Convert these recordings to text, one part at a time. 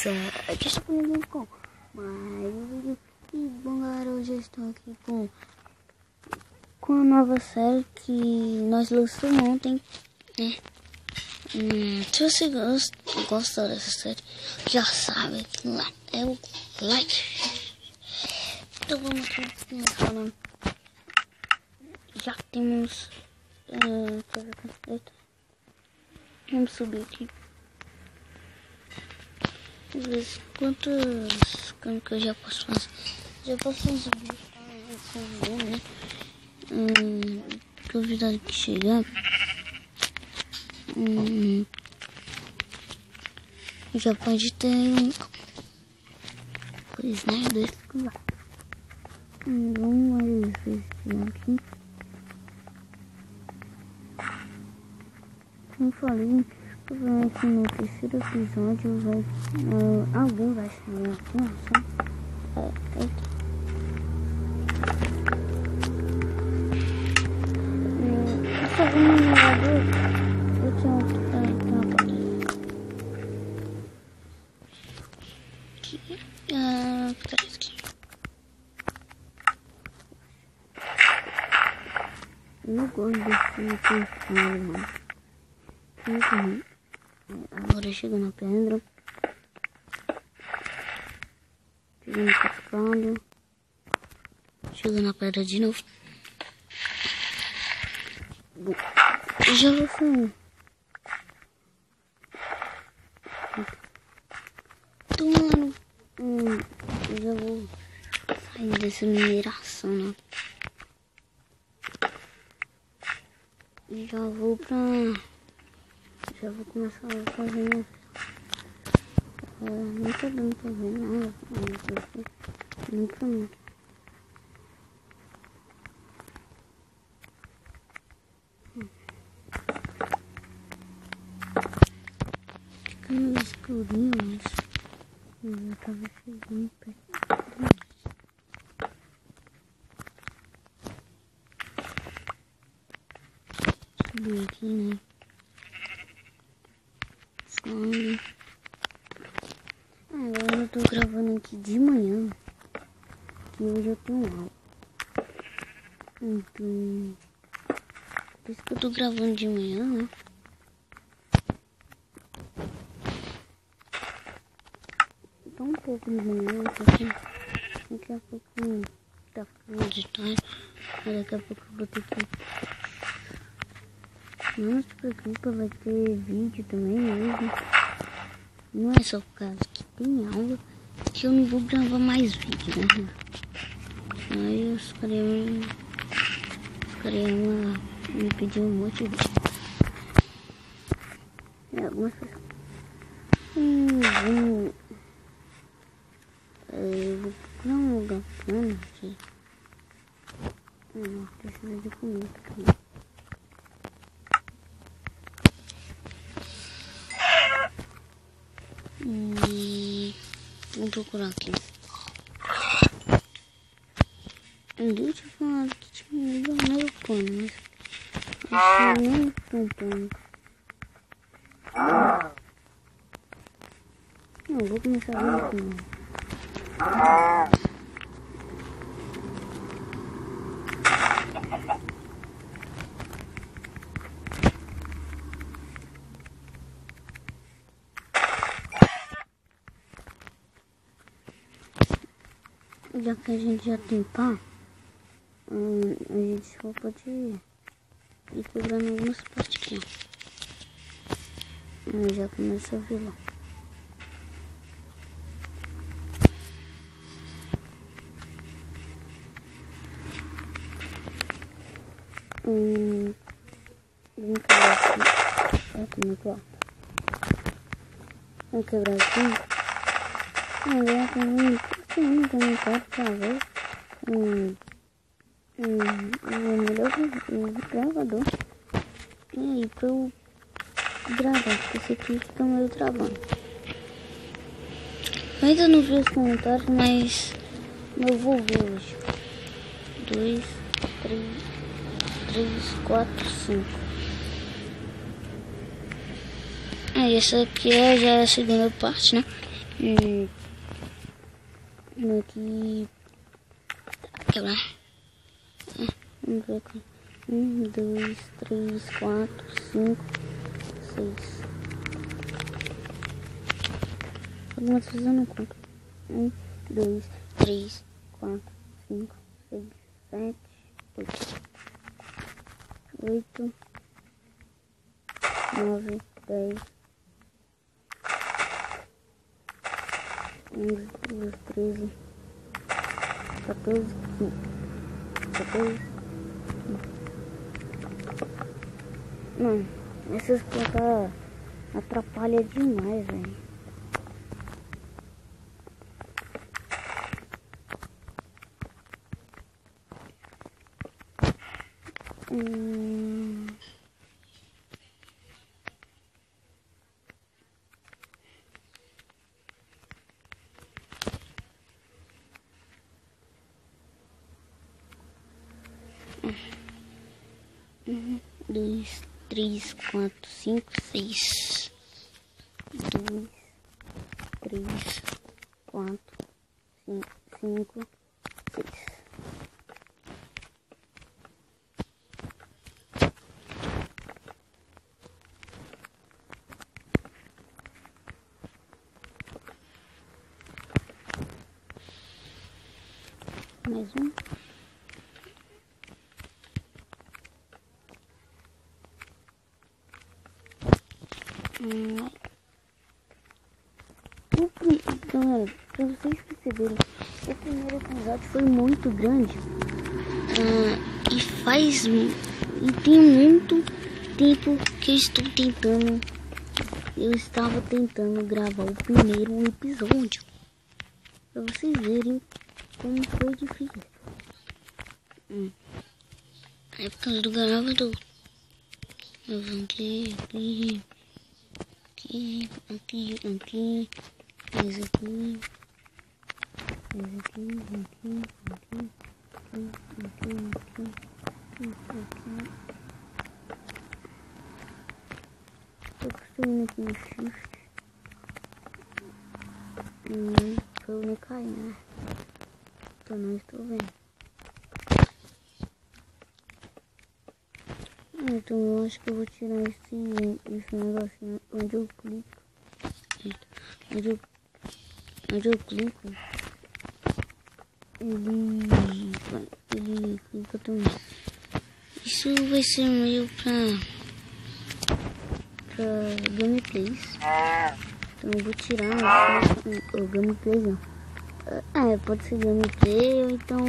beleza? Aqui está comigo com mais um vídeo. E bom galera, hoje eu estou aqui com a nova série que nós lançamos ontem, né? Se você gosta dessa série, já sabe que lá é o like. Então vamos aqui falando. Já temos vamos subir aqui. Vamos ver quantos que eu já posso fazer. Já posso fazer vídeo, né? Convidado que chegar. Já pode ter pois né, dois lá. Vamos ver aqui. Como falei, provavelmente no terceiro episódio alguém vai sair aqui, essa minerador eu tinha uma aqui, eu não gosto desse perfil, mano. Agora chega na pedra. Chega no cascalho. Chega na pedra de novo. Já vou sair. Então, mano, eu já vou sair dessa mineração, né? E já vou começar a fazer não tá dando pra ver nada, não pra mim. Fica meio escurinho, mas eu tava chegando perto. Subir aqui, né? Agora eu tô gravando aqui de manhã, que hoje eu tenho aula. Então, por isso que eu tô gravando de manhã, né? Tá um pouco de manhã, daqui a pouco tá ficando de tarde, mas daqui a pouco eu vou ter que... Não se preocupa, vai ter vídeo também hoje. Não é só por causa que tem aula que eu não vou gravar mais vídeo, né? Aí os caras me pediu um monte de vídeo. Algumas pessoas. Eu vou procurar um lugar plano aqui. Não, precisa de comida também. Vou procurar aqui. Deixa eu falar que tinha um lugar meio plano, mas não é tão plano. Não, vou começar a ver aqui. Já que a gente já tem pá, a gente só pode ir quebrando algumas partes aqui. Aí já começa a ver lá. Vamos quebrar aqui. Olha como é que é. Vamos quebrar aqui. Agora também. Sim, também pode fazer um gravador. E aí, pra eu gravar, porque esse aqui fica meio travando. Eu ainda não vi os comentários, mas eu vou ver hoje. 2, 3, 4, 5. Essa aqui já é a segunda parte, né? Aqui. Quebrar. Vamos ver aqui. 1, 2, 3, 4, 5, 6. Algumas vezes eu não conto. 1, 2, 3, 4, 5, 6, 7, 8, 9, 10, 11, 12, 13, 14, 15, 14, 15. Mano, essas plantas atrapalham demais, velho. Dois, 3, 4, 5, 6. 2, 3, 4, 5, 6. Mais um. Galera, pra vocês perceberem, o primeiro episódio foi muito grande. E tem muito tempo que eu estava tentando gravar o primeiro episódio. Pra vocês verem como foi difícil. É por causa do gravador. Eu vou aqui. Esse aqui. Tô construindo aqui no shift. Pra eu não cair, né? Então não estou vendo. Então eu acho que eu vou tirar esse negocinho onde eu clico. Onde eu clico, ele clica também. Isso vai ser meio pra gameplays. Então eu vou tirar o gameplay não. Pode ser gameplay ou então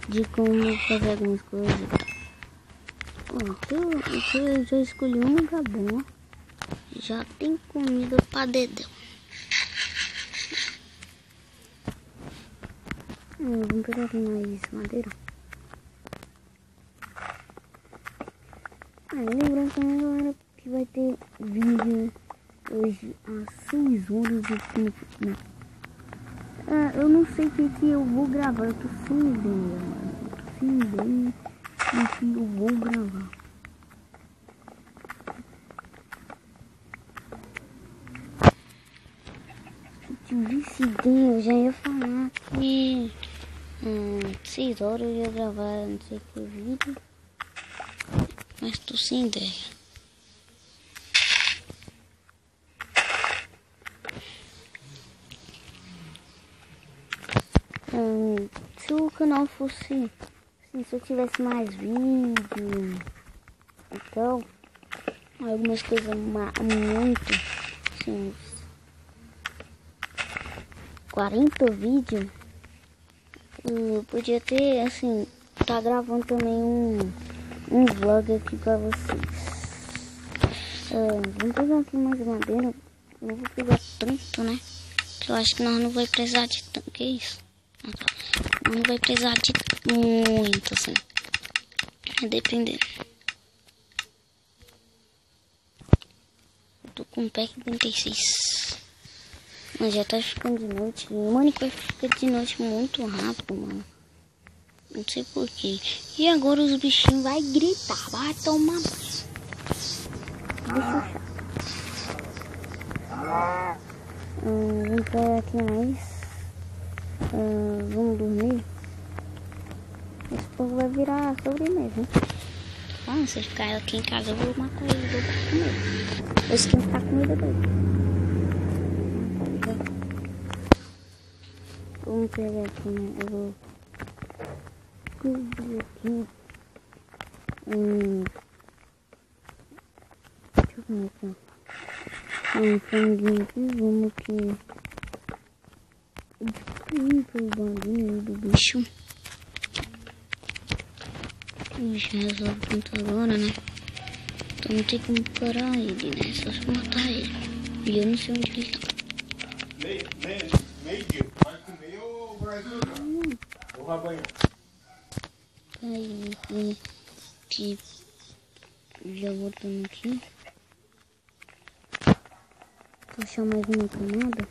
de como fazer algumas coisas. Eu já escolhi um lugar bom. Já tem comida pra dedéu. Vamos pegar mais madeira. Lembrando também, galera, que vai ter vídeo hoje às 6 horas aqui no canal. Eu não sei o que eu vou gravar. Eu tô sem ideia, mano. Eu tô sem ideia do que eu vou gravar. Se eu tivesse ideia, eu já ia falar que 6 horas eu ia gravar não sei que vídeo, mas tô sem ideia. Se o canal fosse assim, se eu tivesse mais vídeo, então algumas coisas muito assim, 40 vídeos. Eu podia ter, assim, tá gravando também um vlog aqui pra vocês. Vamos pegar aqui mais madeira. Eu vou pegar tanto, né? Eu acho que nós não vai precisar de tanto. Que isso? Não vai precisar de muito, assim. É dependendo. Eu tô com um pack 36. Mas já tá ficando de noite. O Minecraft fica de noite muito rápido, mano. Não sei porquê. E agora os bichinhos vai gritar. Vai tomar banho. Deixa eu Vamos pegar aqui mais. Vamos dormir. Esse povo vai virar sobremesa, hein? Se ele ficar aqui em casa, eu vou matar ele, vou comer. Vou esquentar a comida dele. Vamos pegar aqui, né? Eu vou cobrir aqui. Deixa eu ver aqui, ó. Franguinho aqui, vamos aqui. Pro bandinho do bicho. A gente resolve tanto agora, né? Então não tem como parar ele, né? Só se matar ele. E eu não sei onde ele tá. Meio-dia. Vai comer ou vai jogar? Ou vai banhar? Aí, que já botando aqui. Vou achar mais uma camada.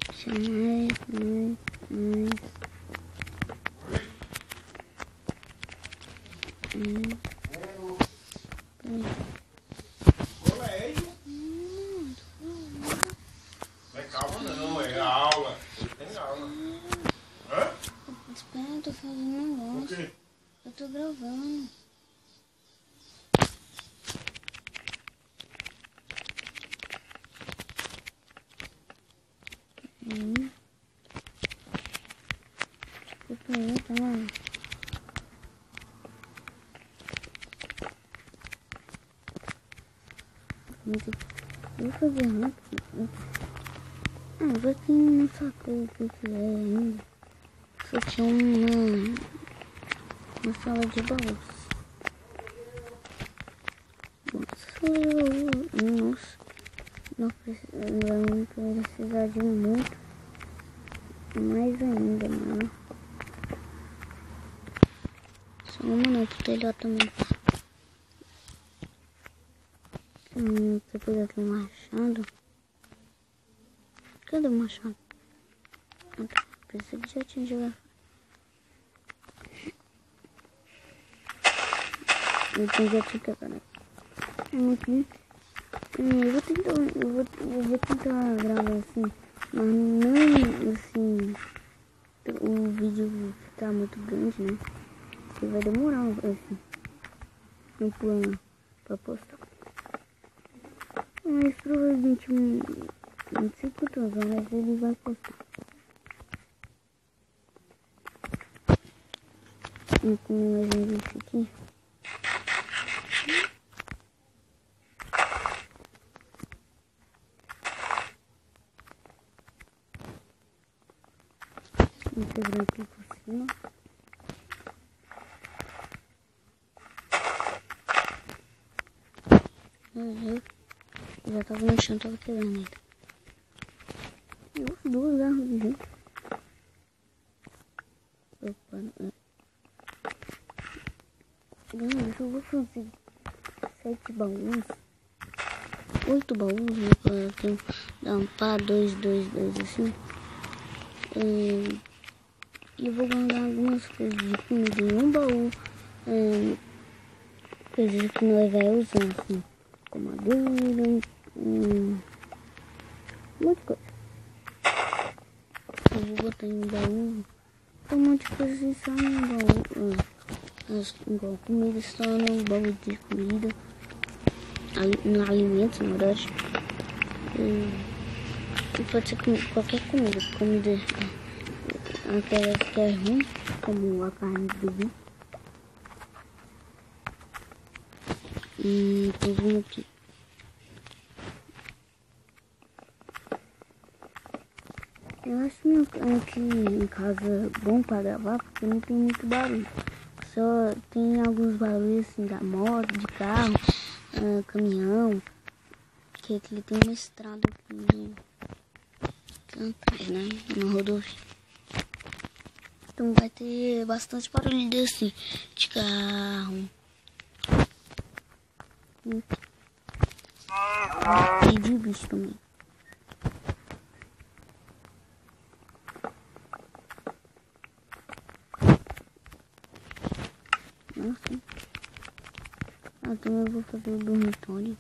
Deixa mais. Colégio? Não é calma não, é aula. Hoje tem aula. Hã? Espera, eu tô fazendo um negócio. O quê? Eu tô gravando. Desculpa aí, tá lá. Eu vou fazer rápido. Agora que não sacou o que é ainda. Só tinha uma sala de baús. Nossa, não vamos precisar de muito. Mais ainda, mano. Só uma não, pro telhado também. Você pega aqui um machado. Cadê o machado? Pensei que já tinha jogado. Eu já tinha quebrado. Aqui. Eu vou tentar gravar assim, mas não assim, o vídeo ficar muito grande, né? Porque vai demorar assim, um plano pra postar. Mas provavelmente não sei quantas horas ele vai postar. Vou comer mais um bicho aqui. Vou pegar aqui por cima. Já tava no chão, tava quebrando ainda. Nossa, 2 árvores, gente. Opa, não, eu vou fazer 7 baús. 8 baús, né? Pra dar um pá, 2, assim. E eu vou guardar algumas coisas de comida em um baú. Coisas que nós vamos usar, assim. Como madeira, muita coisa. Eu vou botar em um baú. Tem um monte de coisa assim só no baú. Igual comida só no baú de comida. No alimento, na verdade. E pode ser qualquer comida. Comida aquela que é ruim, como a carne do bicho. Então vamos aqui. Eu acho aqui em casa bom para gravar porque não tem muito barulho. Só tem alguns barulhos assim da moto, de carro, caminhão. Que aqui tem uma estrada aqui atrás, né? Uma rodovia. Então vai ter bastante barulho desse de carro. E de bicho também. também vou fazer o dormitório.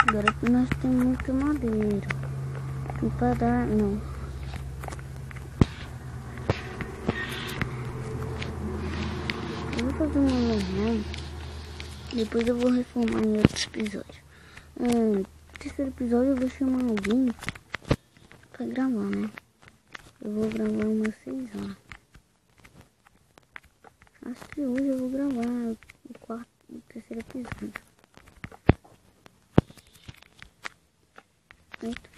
Agora que nós temos muita madeira. E para dar... não. Eu vou fazer uma normal. Depois eu vou reformar em outros episódios. No terceiro episódio eu vou chamar alguém pra gravar, né? Eu vou gravar umas 6 horas. Acho que hoje eu vou gravar o terceiro episódio. Eita.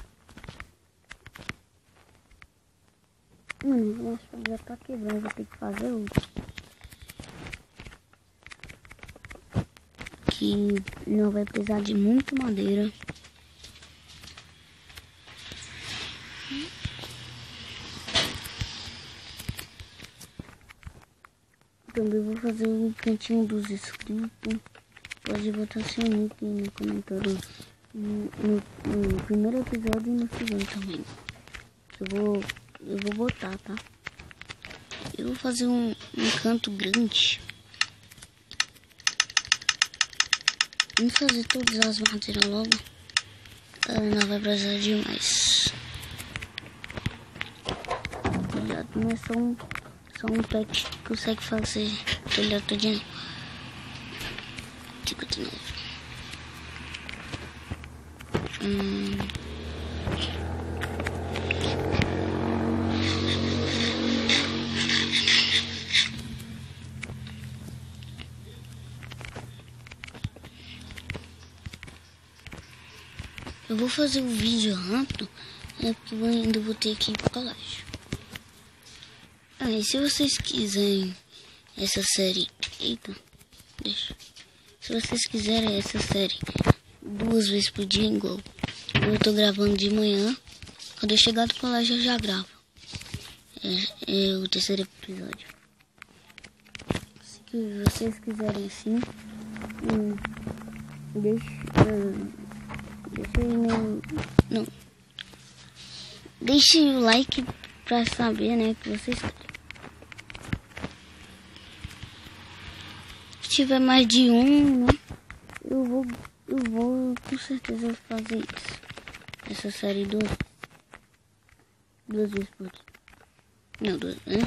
Mano, eu acho que já tá quebrando, vou ter que fazer outro. Que não vai precisar de muita madeira. Também vou fazer o cantinho dos inscritos. Pode botar seu nick no comentário no primeiro episódio e no segundo também. Eu vou botar, tá? Eu vou fazer um canto grande. Vamos fazer todas as madeiras logo. Não vai precisar de mais. Cuidado, não é só um pet que consegue fazer telhado todinho. Digo de novo. Eu vou fazer um vídeo rápido, porque eu ainda vou ter que ir pro colégio. E se vocês quiserem essa série... Eita, deixa. Se vocês quiserem essa série 2 vezes por dia, igual eu tô gravando de manhã, quando eu chegar do colégio eu já gravo. É o terceiro episódio. Se vocês quiserem assim, deixa aí no... Não. Deixe o like pra saber, né, que vocês querem. Se tiver mais de um, né, eu vou com certeza fazer isso. Essa série 2 vezes por dia. Não, 2, né?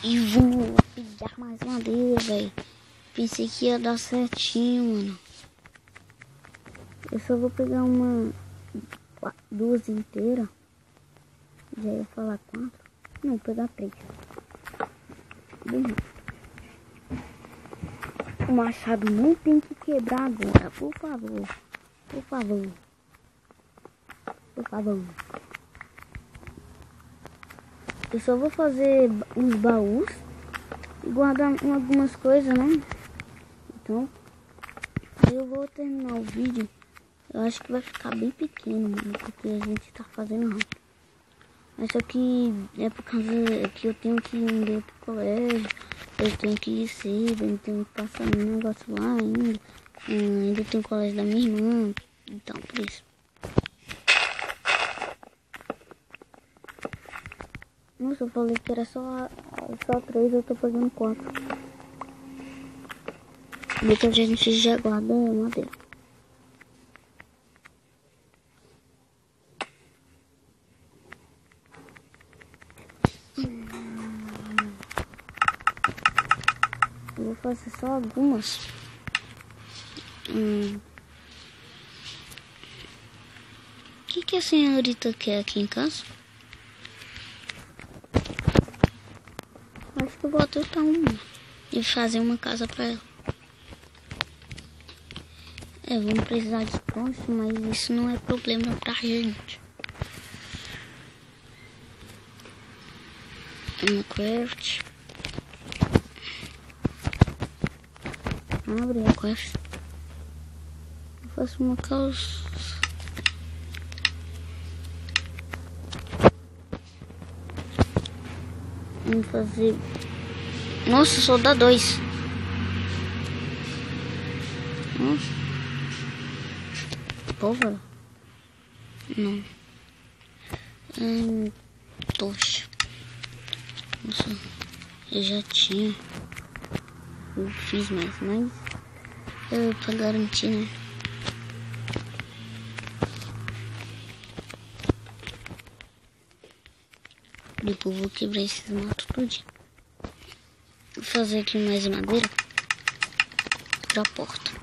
E vou pegar mais madeira, velho. Pensei que ia dar certinho, mano. Eu só vou pegar 2 inteiras. Já ia falar 4. Não, vou pegar 3. Bem rápido. O machado não tem que quebrar agora, por favor. Por favor. Por favor. Eu só vou fazer uns baús e guardar algumas coisas, né? Então, eu vou terminar o vídeo. Eu acho que vai ficar bem pequeno, mano, porque a gente tá fazendo rápido. Mas só que é por causa que eu tenho que ir pro colégio, eu tenho que ir cedo, eu tenho que passar um negócio lá ainda. Ainda tem o colégio da minha irmã, então por isso. Nossa, eu falei que era só 3, eu tô pegando 4. Depois a gente já guarda a madeira. Eu vou fazer só algumas. O que a senhorita quer aqui em casa? Acho que eu vou adotar uma e fazer uma casa pra ela. Vamos precisar de ponte, mas isso não é problema pra gente. Minecraft. Abre a quest. Eu faço uma calça. Vamos fazer... Nossa, só dá 2. Nossa. Pólvora? Não. tocha. Nossa, eu já tinha. Eu fiz mais, mas pra garantir, né? Depois vou quebrar esses matos tudinho. Vou fazer aqui mais madeira pra porta.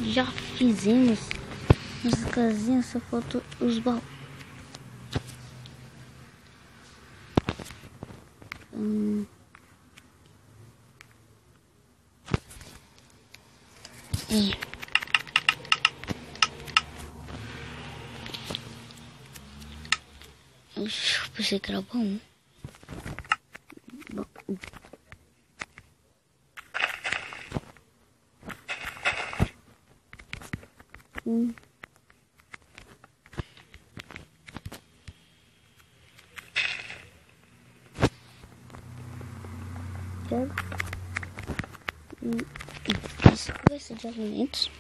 Já fizemos nossa casinha, só falta os baús. Eu pensei que era bom. Esse vai ser de alimentos.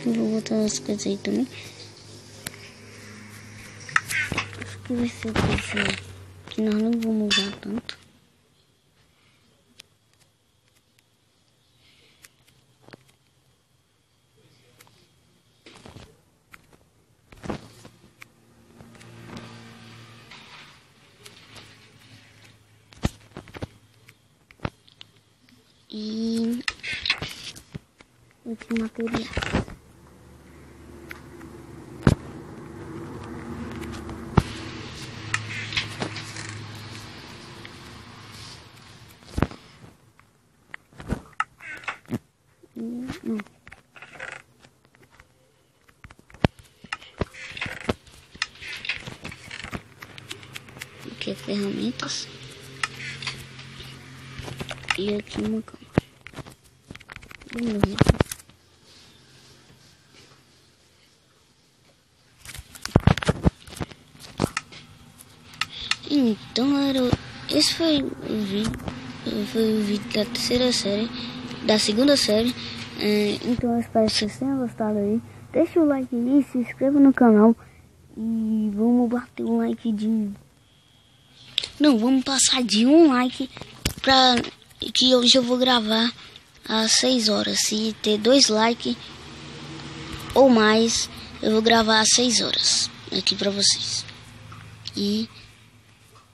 Vou botar as coisas aí também. Acho que vai ser desse que nós não vamos usar tanto. E esse material. Aqui é ferramentas. E aqui uma cama. Então, galera, esse foi o vídeo da terceira série, da segunda série. Então eu espero que vocês tenham gostado aí. Deixa o like aí, se inscreva no canal. E vamos bater um like de... Não, vamos passar de um like pra... Que hoje eu vou gravar às 6 horas. Se ter 2 likes ou mais, eu vou gravar às 6 horas aqui pra vocês. E...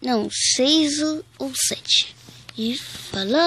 Não, 6 ou 7. E falou!